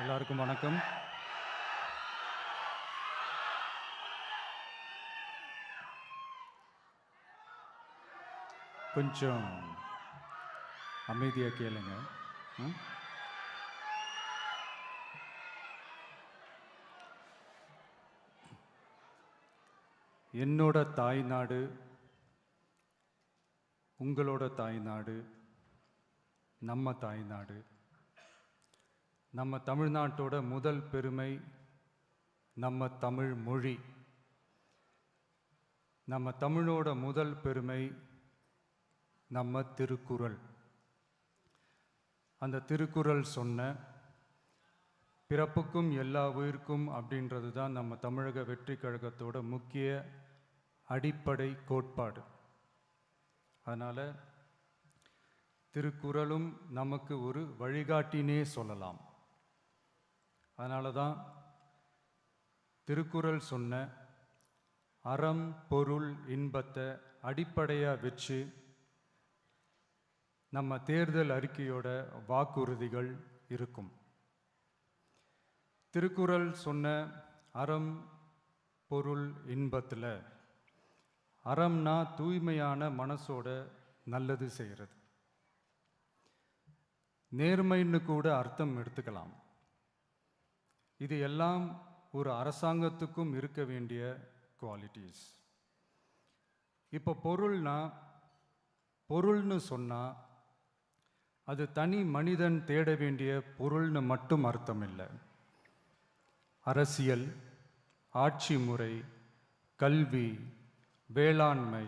எல்லாருக்கும் வணக்கம். கொஞ்சம் அமைதியாக கேளுங்க. என்னோட தாய்நாடு, உங்களோட தாய்நாடு, நம்ம தாய்நாடு. நம்ம தமிழ்நாட்டோட முதல் பெருமை நம்ம தமிழ் மொழி. நம்ம தமிழோட முதல் பெருமை நம்ம திருக்குறள். அந்த திருக்குறள் சொன்ன பிறப்புக்கும் எல்லா உயிர்க்கும் அப்படின்றது தான் நம்ம தமிழக வெற்றி கழகத்தோட முக்கிய அடிப்படை கோட்பாடு. அதனால் திருக்குறளும் நமக்கு ஒரு வழிகாட்டினே சொல்லலாம். அதனால தான் திருக்குறள் சொன்ன அறம் பொருள் இன்பத்தை அடிப்படையாக வச்சு நம்ம தேர்தல் அறிக்கையோட வாக்குறுதிகள் இருக்கும். திருக்குறள் சொன்ன அறம் பொருள் இன்பத்தில் அறம்னா தூய்மையான மனசோட நல்லது செய்கிறது. நேர்மைன்னு கூட அர்த்தம் எடுத்துக்கலாம். இது எல்லாம் ஒரு அரசாங்கத்துக்கும் இருக்க வேண்டிய குவாலிட்டிஸ். இப்போ பொருள்னு சொன்னால் அது தனி மனிதன் தேட வேண்டிய பொருள்னு மட்டும் அர்த்தம் இல்லை. அரசியல், ஆட்சி முறை, கல்வி, வேளாண்மை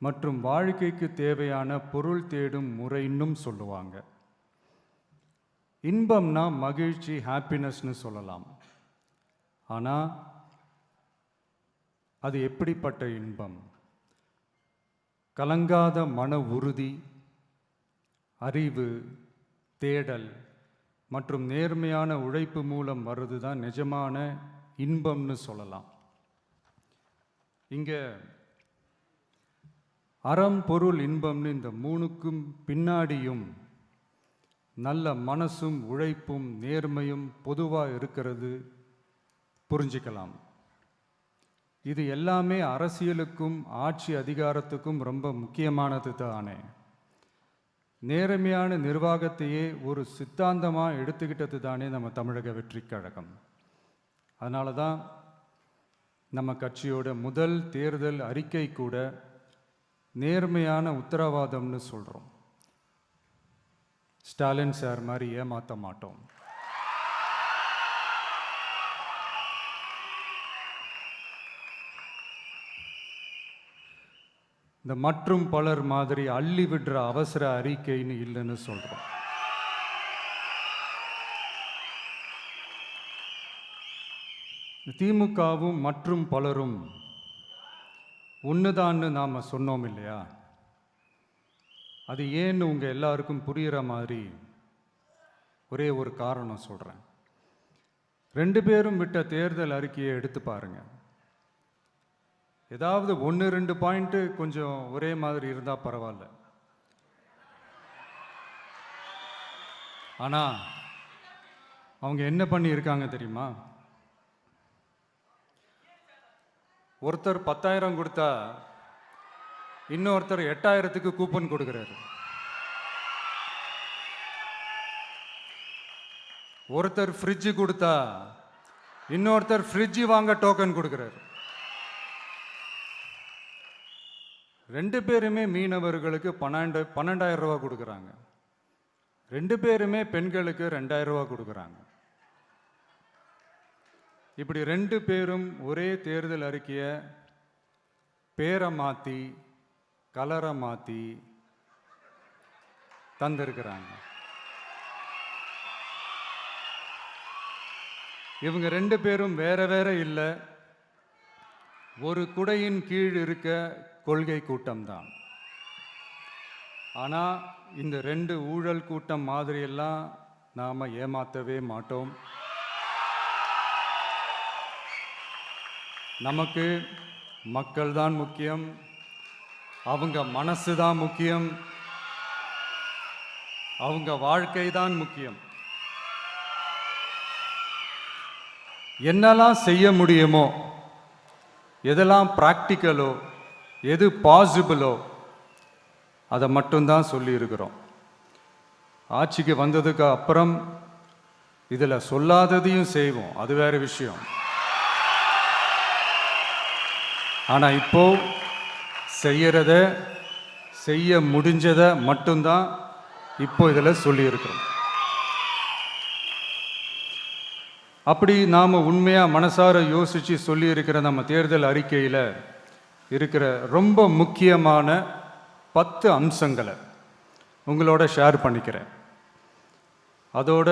மற்றும் வாழ்க்கைக்கு தேவையான பொருள் தேடும் முறைன்னும் சொல்லுவாங்க. இன்பம்னா மகிழ்ச்சி, ஹாப்பினஸ்னு சொல்லலாம். ஆனால் அது எப்படிப்பட்ட இன்பம்? கலங்காத மன உறுதி, அறிவு, தேடல் மற்றும் நேர்மையான உழைப்பு மூலம் வர்றது தான் நிஜமான இன்பம்னு சொல்லலாம். இங்கே அறம் பொருள் இன்பம்னு இந்த மூணுக்கும் பின்னாடியும் நல்ல மனசும் உழைப்பும் நேர்மையும் பொதுவாக இருக்கிறது புரிஞ்சிக்கலாம். இது எல்லாமே அரசியலுக்கும் ஆட்சி அதிகாரத்துக்கும் ரொம்ப முக்கியமானது தானே. நேர்மையான நிர்வாகத்தையே ஒரு சித்தாந்தமாக எடுத்துக்கிட்டது தானே நம்ம தமிழக வெற்றி கழகம். அதனால தான் நம்ம கட்சியோட முதல் தேர்தல் அறிக்கை கூட நேர்மையான உத்தரவாதம்னு சொல்கிறோம். ஸ்டாலின் சார் மாதிரி ஏமாற்ற மாட்டோம். இந்த மற்றும் பலர் மாதிரி அள்ளி விடுற அவசர அறிக்கைன்னு இல்லைன்னு சொல்கிறோம். திமுகவும் மற்றும் பலரும் ஒன்றுதான்னு நாம் சொன்னோம் இல்லையா? அது ஏன்னு உங்கள் எல்லாருக்கும் புரிகிற மாதிரி ஒரே ஒரு காரணம் சொல்கிறேன். 2 பேரும் விட்ட தேர்தல் அறிக்கையை எடுத்து பாருங்கள். ஏதாவது 1-2 பாயிண்ட்டு கொஞ்சம் ஒரே மாதிரி இருந்தால் பரவாயில்ல. ஆனால் அவங்க என்ன பண்ணியிருக்காங்க தெரியுமா? ஒருத்தர் 10,000 கொடுத்தா இன்னொருத்தர் 8,000க்கு கூப்பன் கொடுக்குறாரு. ஒருத்தர் ஃப்ரிட்ஜு கொடுத்தா இன்னொருத்தர் ஃப்ரிட்ஜு வாங்க டோக்கன் கொடுக்குறாரு. 2 பேருமே மீனவர்களுக்கு 12,000 ரூபா கொடுக்குறாங்க. 2 பேருமே பெண்களுக்கு 2,000 ரூபா கொடுக்குறாங்க. இப்படி 2 பேரும் ஒரே தேர்தல் அறிக்கையை பேரை மாற்றி கலரை மாற்றி தந்திருக்கிறாங்க. இவங்க 2 பேரும் வேற வேற இல்லை, ஒரு குடையின் கீழ் இருக்க கொள்கை கூட்டம்தான். ஆனால் இந்த 2 ஊழல் கூட்டம் மாதிரியெல்லாம் நாம் ஏமாற்றவே மாட்டோம். நமக்கு மக்கள் தான் முக்கியம், அவங்க மனசு தான் முக்கியம், அவங்க வாழ்க்கை தான் முக்கியம். என்னெல்லாம் செய்ய முடியுமோ, எதெல்லாம் ப்ராக்டிக்கலோ, எது பாசிபிளோ அதை மட்டும்தான் சொல்லியிருக்கிறோம். ஆட்சிக்கு வந்ததுக்கு அப்புறம் இதில் சொல்லாததையும் செய்வோம், அது வேறு விஷயம். ஆனால் இப்போ செய்யறத, செய்ய முடிஞ்சதை மட்டும்தான் இப்போ இதில் சொல்லியிருக்கிறோம். அப்படி நாம் உண்மையாக மனசார யோசித்து சொல்லியிருக்கிற நம்ம தேர்தல் அறிக்கையில் இருக்கிற ரொம்ப முக்கியமான 10 அம்சங்களை உங்களோட ஷேர் பண்ணிக்கிறேன். அதோட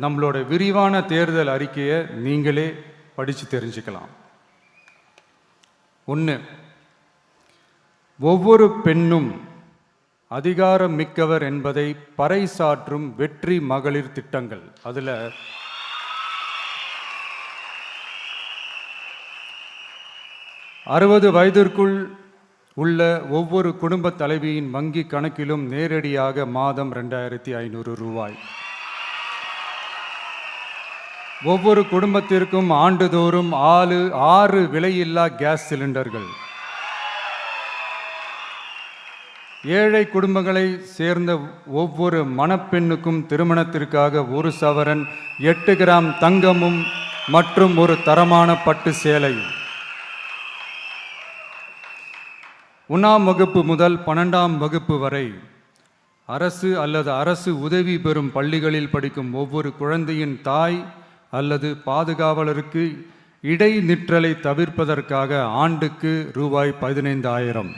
நம்மளோட விரிவான தேர்தல் அறிக்கையை நீங்களே படித்து தெரிஞ்சுக்கலாம். 1, ஒவ்வொரு பெண்ணும் அதிகாரம் மிக்கவர் என்பதை பறைசாற்றும் வெற்றி மகளிர் திட்டங்கள். அதில் 60 வயதிற்குள் உள்ள ஒவ்வொரு குடும்ப தலைவியின் வங்கி கணக்கிலும் நேரடியாக மாதம் 2500 ரூபாய். ஒவ்வொரு குடும்பத்திற்கும் ஆண்டுதோறும் 6 விலையில்லா கேஸ் சிலிண்டர்கள். ஏழை குடும்பங்களை சேர்ந்த ஒவ்வொரு மணப்பெண்ணுக்கும் திருமணத்திற்காக 1 சவரன் 8 கிராம் தங்கமும் மற்றும் ஒரு தரமான பட்டு சேலையும். 1ஆம் வகுப்பு முதல் 12ஆம் வகுப்பு வரை அரசு அல்லது அரசு உதவி பெறும் பள்ளிகளில் படிக்கும் ஒவ்வொரு குழந்தையின் தாய் அல்லது பாதுகாவலருக்கு இடைநிற்றலை தவிர்ப்பதற்காக ஆண்டுக்கு ரூபாய் 15,000.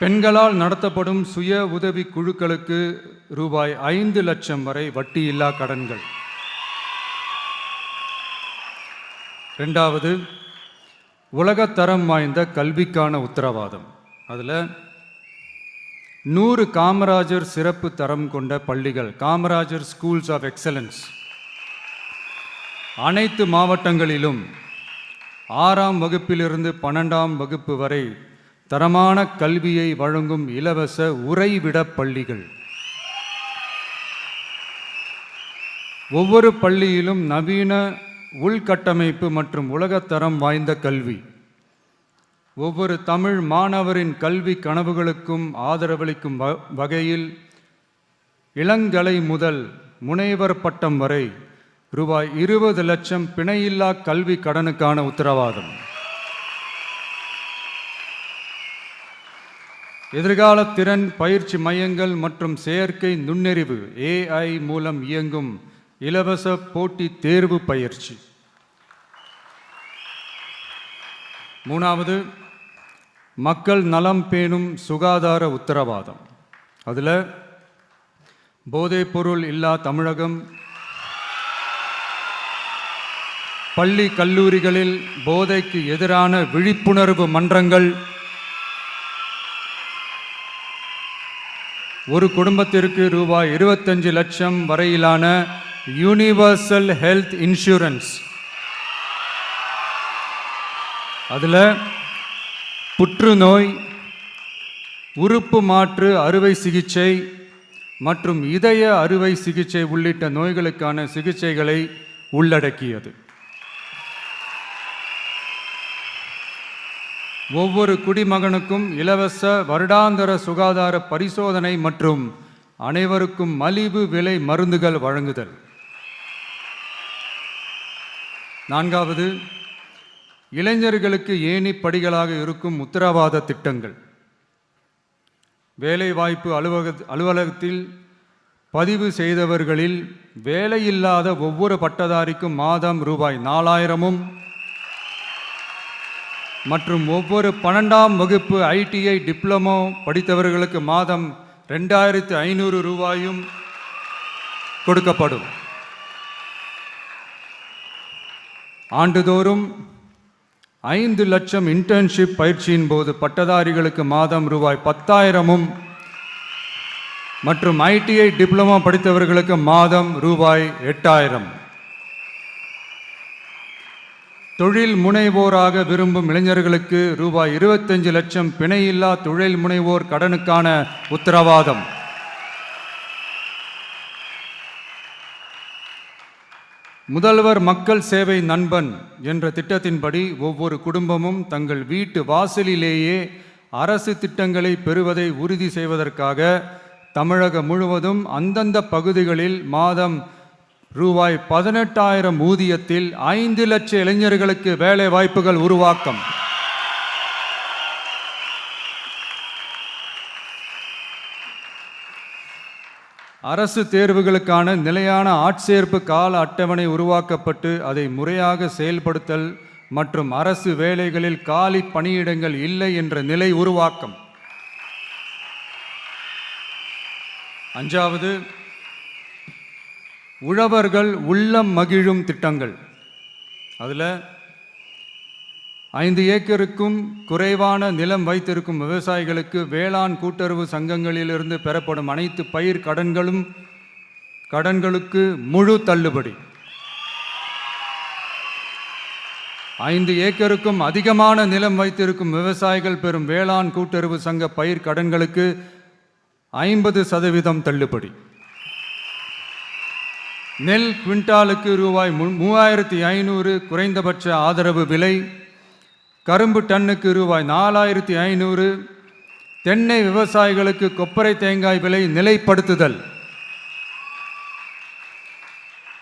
பெண்களால் நடத்தப்படும் சுய உதவி குழுக்களுக்கு ரூபாய் 5 லட்சம் வரை வட்டியில்லா கடன்கள். 2வது, உலகத்தரம் வாய்ந்த கல்விக்கான உத்தரவாதம். அதில் 100 காமராஜர் சிறப்பு தரம் கொண்ட பள்ளிகள், காமராஜர் ஸ்கூல்ஸ் ஆஃப் எக்ஸலன்ஸ், அனைத்து மாவட்டங்களிலும் 6ஆம் வகுப்பிலிருந்து 12ஆம் வகுப்பு வரை தரமான கல்வியை வழங்கும் இலவச உறைவிட பள்ளிகள். ஒவ்வொரு பள்ளியிலும் நவீன உள்கட்டமைப்பு மற்றும் உலகத்தரம் வாய்ந்த கல்வி. ஒவ்வொரு தமிழ் மாணவரின் கல்வி கனவுகளுக்கும் ஆதரவளிக்கும் வகையில் இளங்கலை முதல் முனைவர் பட்டம் வரை ரூபாய் 20 லட்சம் பிணையில்லா கல்வி கடனுக்கான உத்தரவாதம். எதிர்கால திறன் பயிற்சி மையங்கள் மற்றும் செயற்கை நுண்ணறிவு AI மூலம் இயங்கும் இலவச போட்டி தேர்வு பயிற்சி. 3வது, மக்கள் நலம் பேணும் சுகாதார உத்தரவாதம். அதில் போதைப்பொருள் இல்லா தமிழகம், பள்ளி கல்லூரிகளில் போதைக்கு எதிரான விழிப்புணர்வு மன்றங்கள், ஒரு குடும்பத்திற்கு ரூபாய் 25 லட்சம் வரையிலான யூனிவர்சல் ஹெல்த் இன்சூரன்ஸ். அதில் புற்றுநோய், உறுப்பு மாற்று அறுவை சிகிச்சை மற்றும் இதய அறுவை சிகிச்சை உள்ளிட்ட நோய்களுக்கான சிகிச்சைகளை உள்ளடக்கியது. ஒவ்வொரு குடிமகனுக்கும் இலவச வருடாந்திர சுகாதார பரிசோதனை மற்றும் அனைவருக்கும் மலிவு விலை மருந்துகள் வழங்குதல். 4வது, இளைஞர்களுக்கு ஏணி படிகளாக இருக்கும் உத்தரவாத திட்டங்கள். வேலைவாய்ப்பு அலுவலகத்தில் பதிவு செய்தவர்களில் வேலையில்லாத ஒவ்வொரு பட்டதாரிக்கும் மாதம் ரூபாய் 4,000 மற்றும் ஒவ்வொரு 12ஆம் வகுப்பு ITI டிப்ளமோ படித்தவர்களுக்கு மாதம் 2,500 ரூபாயும் கொடுக்கப்படும். ஆண்டுதோறும் 5 லட்சம் இன்டர்ன்ஷிப் பயிற்சியின் போது பட்டதாரிகளுக்கு மாதம் ரூபாய் 10,000 மற்றும் ITI டிப்ளமோ படித்தவர்களுக்கு மாதம் ரூபாய் 8,000. தொழில் முனைவோராக விரும்பும் இளைஞர்களுக்கு ரூபாய் 25 லட்சம் பிணையில்லா தொழில் முனைவோர் கடனுக்கான உத்தரவாதம். முதல்வர் மக்கள் சேவை நண்பன் என்ற திட்டத்தின்படி ஒவ்வொரு குடும்பமும் தங்கள் வீட்டு வாசலிலேயே அரசு திட்டங்களை பெறுவதை உறுதி செய்வதற்காக தமிழகம் முழுவதும் அந்தந்த பகுதிகளில் மாதம் ரூபாய் 18,000 ஊதியத்தில் 5 லட்சம் இளைஞர்களுக்கு வேலை வாய்ப்புகள் உருவாக்கம். அரசு தேர்வுகளுக்கான நிலையான ஆட்சேர்ப்பு கால அட்டவணை உருவாக்கப்பட்டு அதை முறையாக செயல்படுத்தல் மற்றும் அரசு வேலைகளில் காலி பணியிடங்கள் இல்லை என்ற நிலை உருவாக்கம். 5வது, உழவர்கள் உள்ளம் மகிழும் திட்டங்கள். அதில் 5 ஏக்கருக்கும் குறைவான நிலம் வைத்திருக்கும் விவசாயிகளுக்கு வேளாண் கூட்டுறவு சங்கங்களிலிருந்து பெறப்படும் அனைத்து பயிர் கடன்களுக்கு முழு தள்ளுபடி. 5 ஏக்கருக்கும் அதிகமான நிலம் வைத்திருக்கும் விவசாயிகள் பெறும் வேளாண் கூட்டுறவு சங்க பயிர் கடன்களுக்கு 50% தள்ளுபடி. நெல் குவிண்டாலுக்கு ரூபாய் 3,500 குறைந்தபட்ச ஆதரவு விலை. கரும்பு டன்னுக்கு ரூபாய் 4,500. தென்னை விவசாயிகளுக்கு கொப்பரை தேங்காய் விலை நிலைப்படுத்துதல்.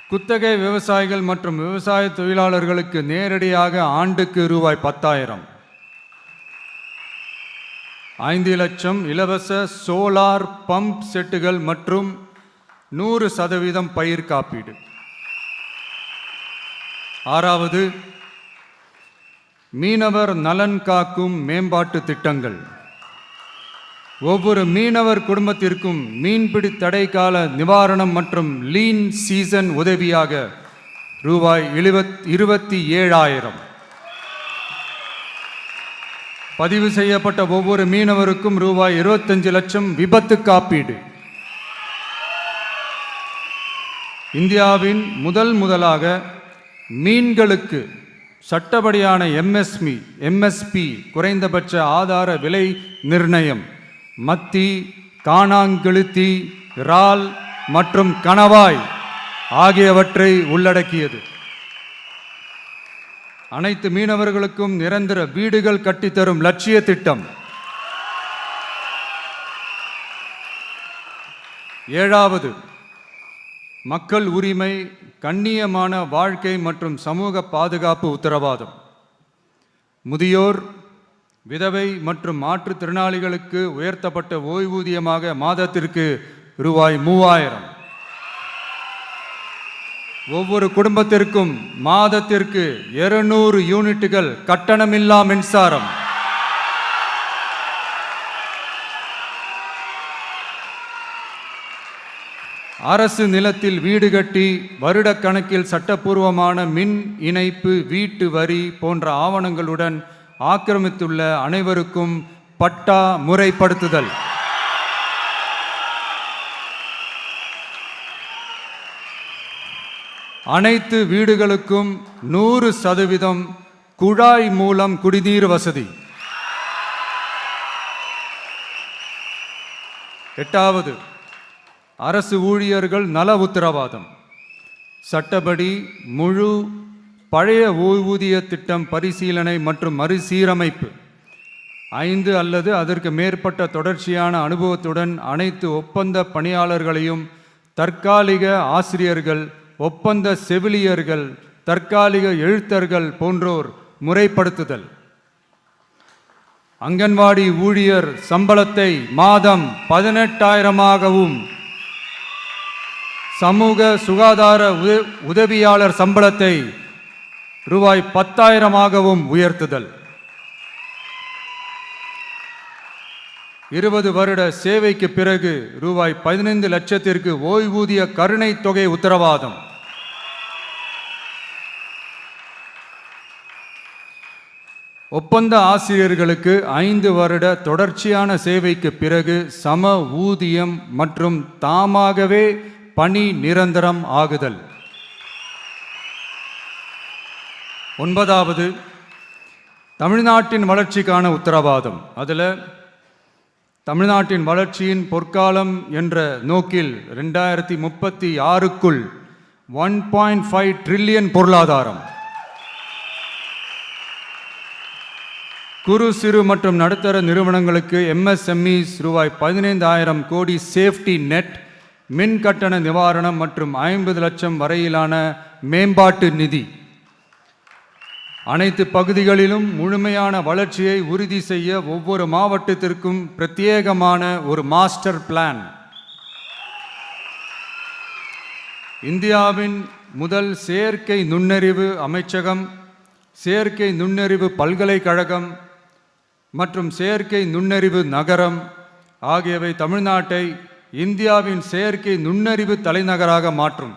குத்தகை விவசாயிகள் மற்றும் விவசாய தொழிலாளர்களுக்கு நேரடியாக ஆண்டுக்கு ரூபாய் 10,000. 5 லட்சம் இலவச சோலார் பம்ப் செட்டுகள் மற்றும் 100% பயிர் காப்பீடு. 6வது, மீனவர் நலன் காக்கும் மேம்பாட்டு திட்டங்கள். ஒவ்வொரு மீனவர் குடும்பத்திற்கும் மீன்பிடி தடை கால நிவாரணம் மற்றும் லீன் சீசன் உதவியாக ரூபாய் 27,000. பதிவு செய்யப்பட்ட ஒவ்வொரு மீனவருக்கும் ரூபாய் 25 லட்சம் விபத்து காப்பீடு. இந்தியாவின் முதலாக மீன்களுக்கு சட்டப்படியான எம்எஸ்பி குறைந்தபட்ச ஆதார விலை நிர்ணயம் மத்தி, காணாங்கெழுத்தி, இறால் மற்றும் கணவாய் ஆகியவற்றை உள்ளடக்கியது. அனைத்து மீனவர்களுக்கும் நிரந்தர வீடுகள் கட்டித்தரும் லட்சிய திட்டம். 7வது, மக்கள் உரிமை, கண்ணியமான வாழ்க்கை மற்றும் சமூக பாதுகாப்பு உத்தரவாதம். முதியோர், விதவை மற்றும் மாற்றுத்திறனாளிகளுக்கு உயர்த்தப்பட்ட ஓய்வூதியமாக மாதத்திற்கு ரூபாய் 3,000. ஒவ்வொரு குடும்பத்திற்கும் மாதத்திற்கு 200 யூனிட்டுகள் கட்டணமில்லா மின்சாரம். அரசு நிலத்தில் வீடு கட்டி வருடக்கணக்கில் சட்டப்பூர்வமான மின் இணைப்பு, வீட்டு வரி போன்ற ஆவணங்களுடன் ஆக்கிரமித்துள்ள அனைவருக்கும் பட்டா முறைப்படுத்துதல். அனைத்து வீடுகளுக்கும் 100% குழாய் மூலம் குடிநீர் வசதி. 8வது, அரசு ஊழியர்கள் நல உத்தரவாதம். சட்டப்படி முழு பழைய ஓய்வூதிய திட்டம் பரிசீலனை மற்றும் மறுசீரமைப்பு. 5 அல்லது அதற்கு மேற்பட்ட தொடர்ச்சியான அனுபவத்துடன் அனைத்து ஒப்பந்த பணியாளர்களையும் தற்காலிக ஆசிரியர்கள், ஒப்பந்த செவிலியர்கள், தற்காலிக எழுத்தர்கள் போன்றோர் முறைப்படுத்துதல். அங்கன்வாடி ஊழியர் சம்பளத்தை மாதம் 18,000ஆகவும், சமூக சுகாதார உதவியாளர் சம்பளத்தை ரூபாய் 10,000ஆகவும் உயர்த்துதல். 20 வருட சேவைக்கு பிறகு ரூபாய் 15 லட்சத்திற்கு ஓய்வூதிய கருணை தொகை உத்தரவாதம். ஒப்பந்த ஆசிரியர்களுக்கு 5 வருட தொடர்ச்சியான சேவைக்கு பிறகு சம ஊதியம் மற்றும் தாமாகவே பணி நிரந்தரம் ஆகுதல். 9வது, தமிழ்நாட்டின் வளர்ச்சிக்கான உத்தரவாதம். அதில் தமிழ்நாட்டின் வளர்ச்சியின் பொற்காலம் என்ற நோக்கில் 2036க்குள் 1.5 ட்ரில்லியன் பொருளாதாரம். குறு சிறு மற்றும் நடுத்தர நிறுவனங்களுக்கு MSMEs ரூபாய் 15,000 கோடி சேஃப்டி நெட், மின் கட்டண நிவாரணம் மற்றும் 50 லட்சம் வரையிலான மேம்பாட்டு நிதி. அனைத்து பகுதிகளிலும் முழுமையான வளர்ச்சியை உறுதி செய்ய ஒவ்வொரு மாவட்டத்திற்கும் பிரத்யேகமான ஒரு மாஸ்டர் பிளான். இந்தியாவின் முதல் செயற்கை நுண்ணறிவு அமைச்சகம், செயற்கை நுண்ணறிவு பல்கலைக்கழகம் மற்றும் செயற்கை நுண்ணறிவு நகரம் ஆகியவை தமிழ்நாட்டை இந்தியாவின் செயற்கை நுண்ணறிவு தலைநகராக மாற்றும்.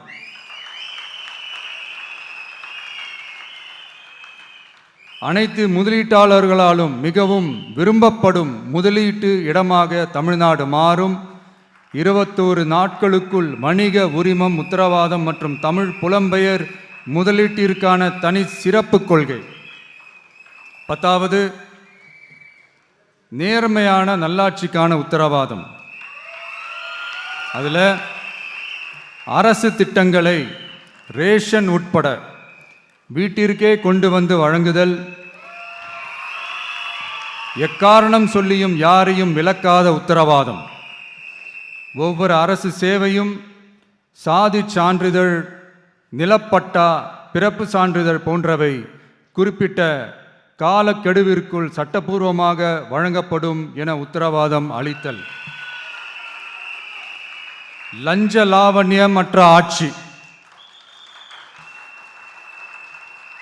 அனைத்து முதலீட்டாளர்களாலும் மிகவும் விரும்பப்படும் முதலீட்டு இடமாக தமிழ்நாடு மாறும். 21 நாட்களுக்குள் வணிக உரிமம் உத்தரவாதம் மற்றும் தமிழ் புலம்பெயர் முதலீட்டிற்கான தனி சிறப்பு கொள்கை. 10வது, நேர்மையான நல்லாட்சிக்கான உத்தரவாதம். அதில் அரசு திட்டங்களை ரேஷன் உட்பட வீட்டிற்கே கொண்டு வந்து வழங்குதல், எக்காரணம் சொல்லியும் யாரையும் விலக்காத உத்தரவாதம். ஒவ்வொரு அரசு சேவையும் சாதி சான்றிதழ், நிலப்பட்டா, பிறப்பு சான்றிதழ் போன்றவை குறிப்பிட்ட காலக்கெடுவிற்குள் சட்டப்பூர்வமாக வழங்கப்படும் என உத்தரவாதம் அளித்தல். லஞ்ச லாவண்யமற்ற ஆட்சி.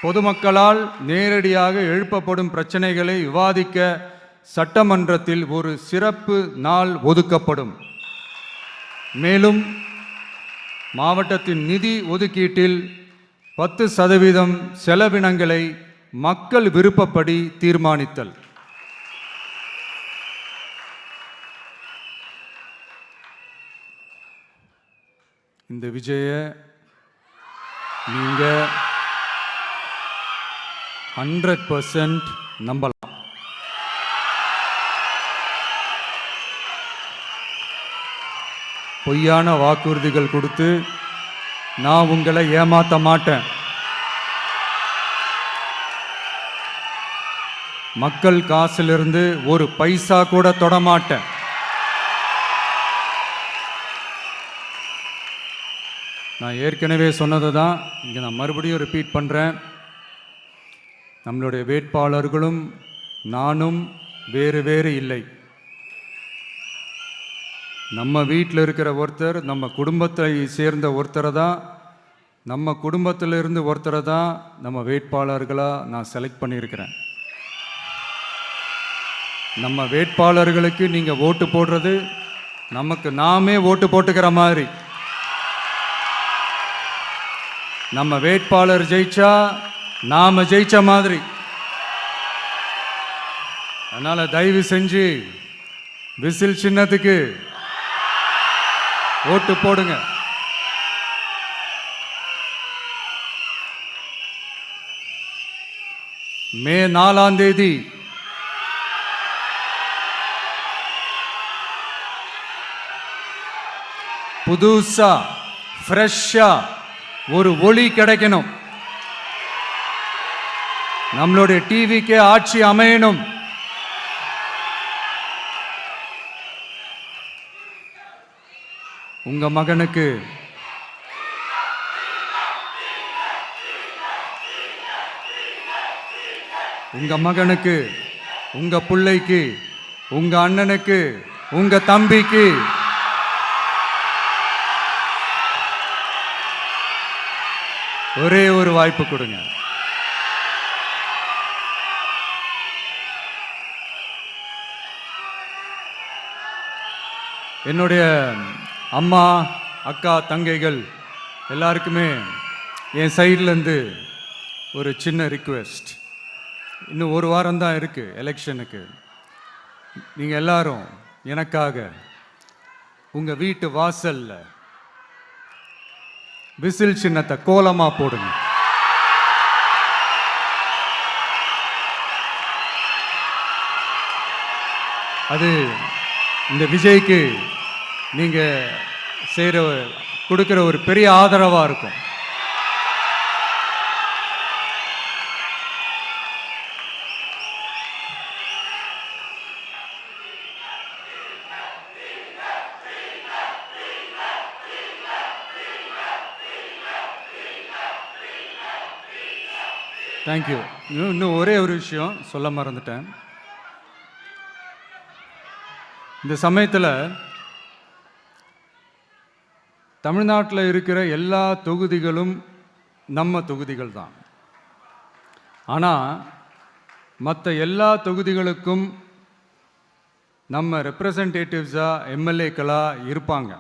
பொதுமக்களால் நேரடியாக எழுப்பப்படும் பிரச்சனைகளை விவாதிக்க சட்டமன்றத்தில் ஒரு சிறப்பு நாள் ஒதுக்கப்படும். மேலும் மாவட்டத்தின் நிதி ஒதுக்கீட்டில் 10% செலவினங்களை மக்கள் விருப்பப்படி தீர்மானித்தல். இந்த விஜய நீங்க 100% நம்பலாம். பொய்யான வாக்குறுதிகள் கொடுத்து நான் உங்களை ஏமாற்ற மாட்டேன். மக்கள் காசிலிருந்து ஒரு பைசா கூட தொடமாட்டேன். நான் ஏற்கனவே சொன்னது தான் இங்கே நான் மறுபடியும் ரிப்பீட் பண்ணுறேன். நம்மளுடைய வேட்பாளர்களும் நானும் வேறு வேறு இல்லை. நம்ம வீட்டில் இருக்கிற ஒருத்தர், நம்ம குடும்பத்தை சேர்ந்த ஒருத்தரை தான், நம்ம குடும்பத்திலிருந்து ஒருத்தரை தான் நம்ம வேட்பாளர்களாக நான் செலக்ட் பண்ணியிருக்கிறேன். நம்ம வேட்பாளர்களுக்கு நீங்கள் ஓட்டு போடுறது நமக்கு நாமே ஓட்டு போட்டுக்கிற மாதிரி. நம்ம வேட்பாளர் ஜெயிச்சா நாம ஜெயிச்ச மாதிரி. அதனால தயவு செஞ்சு விசில் சின்னத்துக்கு ஓட்டு போடுங்க. மே 4ஆம் தேதி புதுசா ஃப்ரெஷ்ஷா ஒரு ஒளி கிடைக்கணும். நம்மளுடைய டிவிக்கே ஆட்சி அமையணும். உங்க மகனுக்கு உங்க பிள்ளைக்கு, உங்க அண்ணனுக்கு, உங்க தம்பிக்கு ஒரே ஒரு வாய்ப்பு கொடுங்க. என்னுடைய அம்மா, அக்கா, தங்கைகள் எல்லாருக்குமே என் சைட்லேருந்து ஒரு சின்ன ரிக்வெஸ்ட். இன்னும் ஒரு வாரம் தான் இருக்குது எலெக்ஷனுக்கு. நீங்கள் எல்லாரும் எனக்காக உங்கள் வீட்டு வாசலில் விசில் சின்னத்தை கோலமாக போடுங்க. அது இந்த விஜய்க்கு நீங்கள் கொடுக்குற ஒரு பெரிய ஆதரவாக இருக்கும். தேங்க்யூ. இன்னும் ஒரே ஒரு விஷயம் சொல்ல மறந்துட்டேன். இந்த சமயத்தில் தமிழ்நாட்டில் இருக்கிற எல்லா தொகுதிகளும் நம்ம தொகுதிகள் தான். ஆனால் மற்ற எல்லா தொகுதிகளுக்கும் நம்ம ரெப்ரசன்டேட்டிவ்ஸாக எம்எல்ஏக்களாக இருப்பாங்க.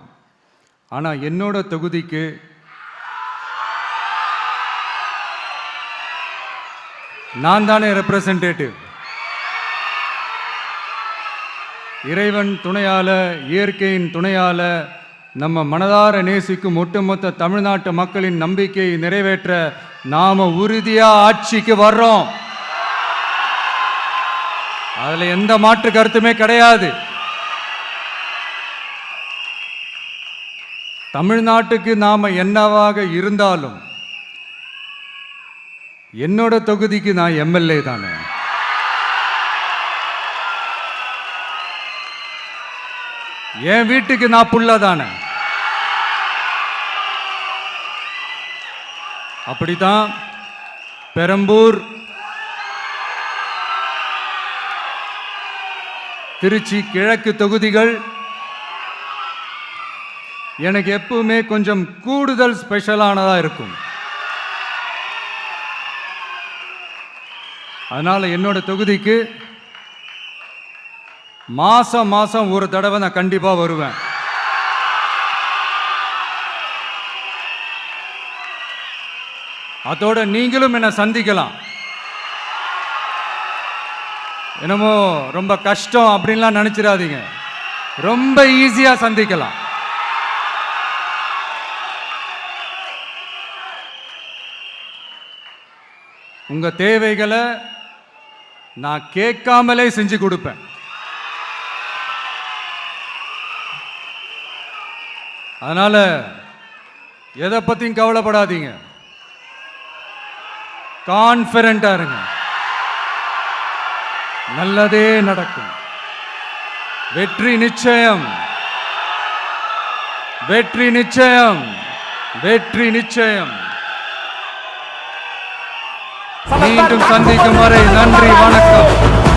ஆனால் என்னோட தொகுதிக்கு நான் தானே ரெப்ரசன்டேட்டிவ். இறைவன் துணையால, இயற்கையின் துணையால, நம்ம மனதார நேசிக்கும் ஒட்டுமொத்த தமிழ்நாட்டு மக்களின் நம்பிக்கையை நிறைவேற்ற நாம உறுதியா ஆட்சிக்கு வர்றோம். அதுல எந்த மாற்று கருத்துமே கிடையாது. தமிழ்நாட்டுக்கு நாம என்னவாக இருந்தாலும் என்னோட தொகுதிக்கு நான் எம்எல்ஏ தானே. என் வீட்டுக்கு நான் புள்ள தானே. அப்படித்தான் பெரம்பூர், திருச்சி கிழக்கு தொகுதிகள் எனக்கு எப்பவுமே கொஞ்சம் கூடுதல் ஸ்பெஷலானதா இருக்கும். அதனால என்னோட தொகுதிக்கு மாசம் மாசம் ஒரு தடவை நான் கண்டிப்பா வருவேன். அதோட நீங்களும் என்ன சந்திக்கலாம். என்னமோ ரொம்ப கஷ்டம் அப்படின்லாம் நினைச்சிடாதீங்க. ரொம்ப ஈஸியா சந்திக்கலாம். உங்க தேவைகளை நான் கேட்காமலே செஞ்சு கொடுப்பேன். அதனால எதை பத்தியும் கவலைப்படாதீங்க. கான்ஃபிடென்ட்டா இருங்க. நல்லதே நடக்கும். வெற்றி நிச்சயம், வெற்றி நிச்சயம், வெற்றி நிச்சயம். மீண்டும் சந்திக்கும் வரை நன்றி, வணக்கம்.